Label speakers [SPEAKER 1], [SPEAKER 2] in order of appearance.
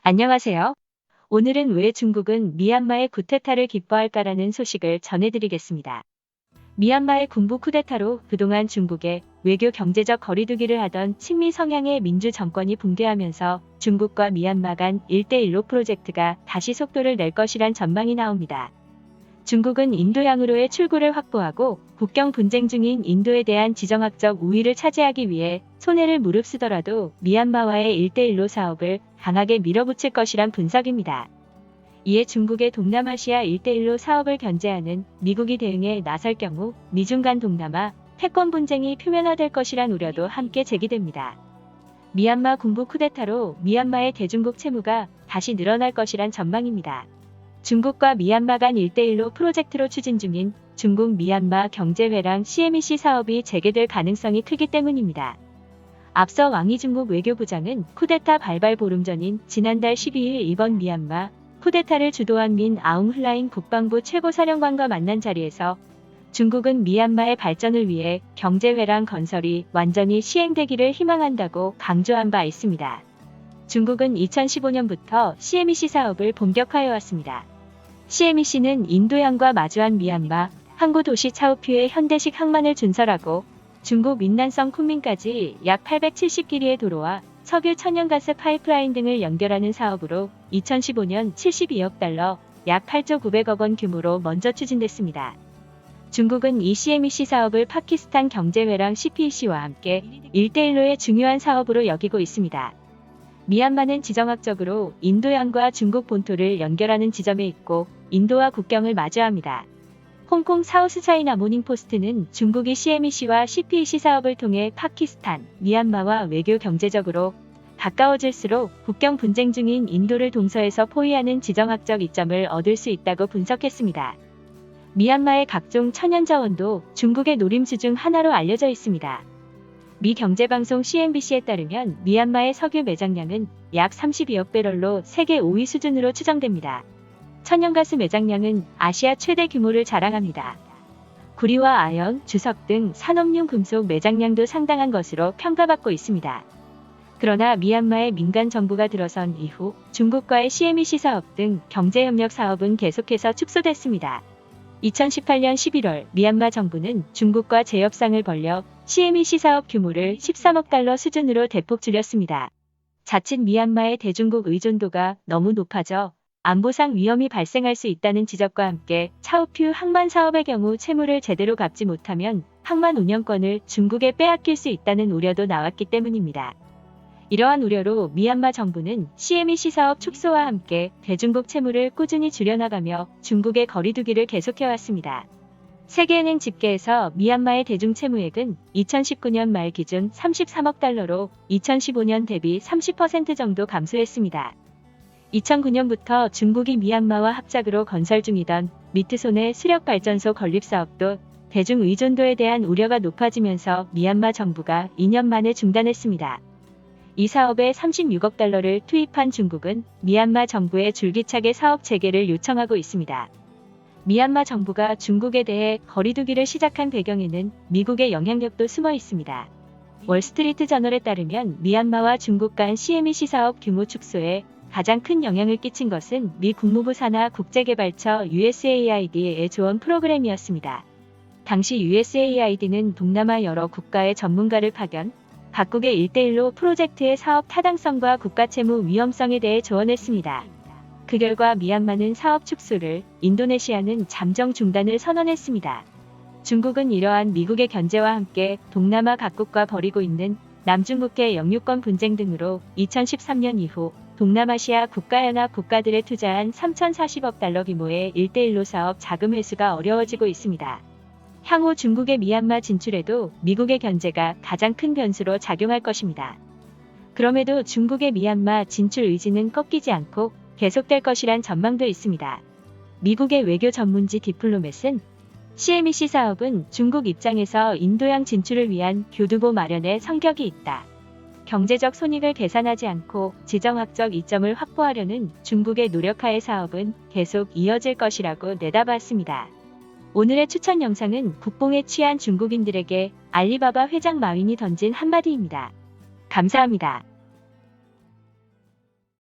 [SPEAKER 1] 안녕하세요. 오늘은 왜 중국은 미얀마의 쿠데타를 기뻐할까라는 소식을 전해드리겠습니다. 미얀마의 군부 쿠데타로 그동안 중국의 외교 경제적 거리두기를 하던 친미 성향의 민주 정권이 붕괴하면서 중국과 미얀마 간 1대1로 프로젝트가 다시 속도를 낼 것이란 전망이 나옵니다. 중국은 인도양으로의 출구를 확보하고 국경 분쟁 중인 인도에 대한 지정학적 우위를 차지하기 위해 손해를 무릅쓰더라도 미얀마와의 1대1로 사업을 강하게 밀어붙일 것이란 분석입니다. 이에 중국의 동남아시아 1대1로 사업을 견제하는 미국이 대응에 나설 경우 미중 간 동남아 패권 분쟁이 표면화될 것이란 우려도 함께 제기됩니다. 미얀마 군부 쿠데타로 미얀마의 대중국 채무가 다시 늘어날 것이란 전망입니다. 중국과 미얀마 간 1대1로 프로젝트로 추진 중인 중국 미얀마 경제회랑 CMEC 사업이 재개될 가능성이 크기 때문입니다. 앞서 왕이 중국 외교부장은 쿠데타 발발 보름 전인 지난달 12일 이번 미얀마 쿠데타를 주도한 민 아웅 흘라잉 국방부 최고사령관과 만난 자리에서 중국은 미얀마의 발전을 위해 경제회랑 건설이 완전히 시행되기를 희망한다고 강조한 바 있습니다. 중국은 2015년부터 CMEC 사업을 본격화해왔습니다. CMEC는 인도양과 마주한 미얀마 항구 도시 차우퓨의 현대식 항만을 준설하고 중국 민난성 쿤민까지 약 870km의 도로와 석유 천연가스 파이프라인 등을 연결하는 사업으로 2015년 72억 달러, 약 8조 900억 원 규모로 먼저 추진됐습니다. 중국은 이 CMEC 사업을 파키스탄 경제회랑 CPEC와 함께 1대1로의 중요한 사업으로 여기고 있습니다. 미얀마는 지정학적으로 인도양과 중국 본토를 연결하는 지점에 있고 인도와 국경을 마주합니다. 홍콩 사우스차이나 모닝포스트는 중국이 CMEC와 CPEC 사업을 통해 파키스탄, 미얀마와 외교 경제적으로 가까워질수록 국경 분쟁 중인 인도를 동서에서 포위하는 지정학적 이점을 얻을 수 있다고 분석했습니다. 미얀마의 각종 천연자원도 중국의 노림수 중 하나로 알려져 있습니다. 미 경제방송 CNBC에 따르면 미얀마의 석유 매장량은 약 32억 배럴로 세계 5위 수준으로 추정됩니다. 천연가스 매장량은 아시아 최대 규모를 자랑합니다. 구리와 아연, 주석 등 산업용 금속 매장량도 상당한 것으로 평가받고 있습니다. 그러나 미얀마의 민간 정부가 들어선 이후 중국과의 CMEC 사업 등 경제협력 사업은 계속해서 축소됐습니다. 2018년 11월 미얀마 정부는 중국과 재협상을 벌여 CMEC 사업 규모를 13억 달러 수준으로 대폭 줄였습니다. 자칫 미얀마의 대중국 의존도가 너무 높아져 안보상 위험이 발생할 수 있다는 지적과 함께 차우퓨 항만 사업의 경우 채무를 제대로 갚지 못하면 항만 운영권을 중국에 빼앗길 수 있다는 우려도 나왔기 때문입니다. 이러한 우려로 미얀마 정부는 CMEC 사업 축소와 함께 대중국 채무를 꾸준히 줄여나가며 중국의 거리두기를 계속해왔습니다. 세계은행 집계에서 미얀마의 대중 채무액은 2019년 말 기준 33억 달러로 2015년 대비 30% 정도 감소했습니다. 2009년부터 중국이 미얀마와 합작으로 건설 중이던 미트손의 수력발전소 건립 사업도 대중 의존도에 대한 우려가 높아지면서 미얀마 정부가 2년 만에 중단했습니다. 이 사업에 36억 달러를 투입한 중국은 미얀마 정부에 줄기차게 사업 재개를 요청하고 있습니다. 미얀마 정부가 중국에 대해 거리두기를 시작한 배경에는 미국의 영향력도 숨어 있습니다. 월스트리트 저널에 따르면 미얀마와 중국 간 CMEC 사업 규모 축소에 가장 큰 영향을 끼친 것은 미 국무부 산하 국제개발처 USAID의 조언 프로그램이었습니다. 당시 USAID는 동남아 여러 국가의 전문가를 파견, 각국의 1대1로 프로젝트의 사업 타당성과 국가 채무 위험성에 대해 조언했습니다. 그 결과 미얀마는 사업 축소를, 인도네시아는 잠정 중단을 선언했습니다. 중국은 이러한 미국의 견제와 함께 동남아 각국과 벌이고 있는 남중국해 영유권 분쟁 등으로 2013년 이후 동남아시아 국가연합 국가들에 투자한 3,040억 달러 규모의 1대1로 사업 자금 회수가 어려워지고 있습니다. 향후 중국의 미얀마 진출에도 미국의 견제가 가장 큰 변수로 작용할 것입니다. 그럼에도 중국의 미얀마 진출 의지는 꺾이지 않고 계속될 것이란 전망도 있습니다. 미국의 외교 전문지 디플로맷은 CMEC 사업은 중국 입장에서 인도양 진출을 위한 교두보 마련의 성격이 있다. 경제적 손익을 계산하지 않고 지정학적 이점을 확보하려는 중국의 노력하에 사업은 계속 이어질 것이라고 내다봤습니다. 오늘의 추천 영상은 국뽕에 취한 중국인들에게 알리바바 회장 마윈이 던진 한마디입니다. 감사합니다.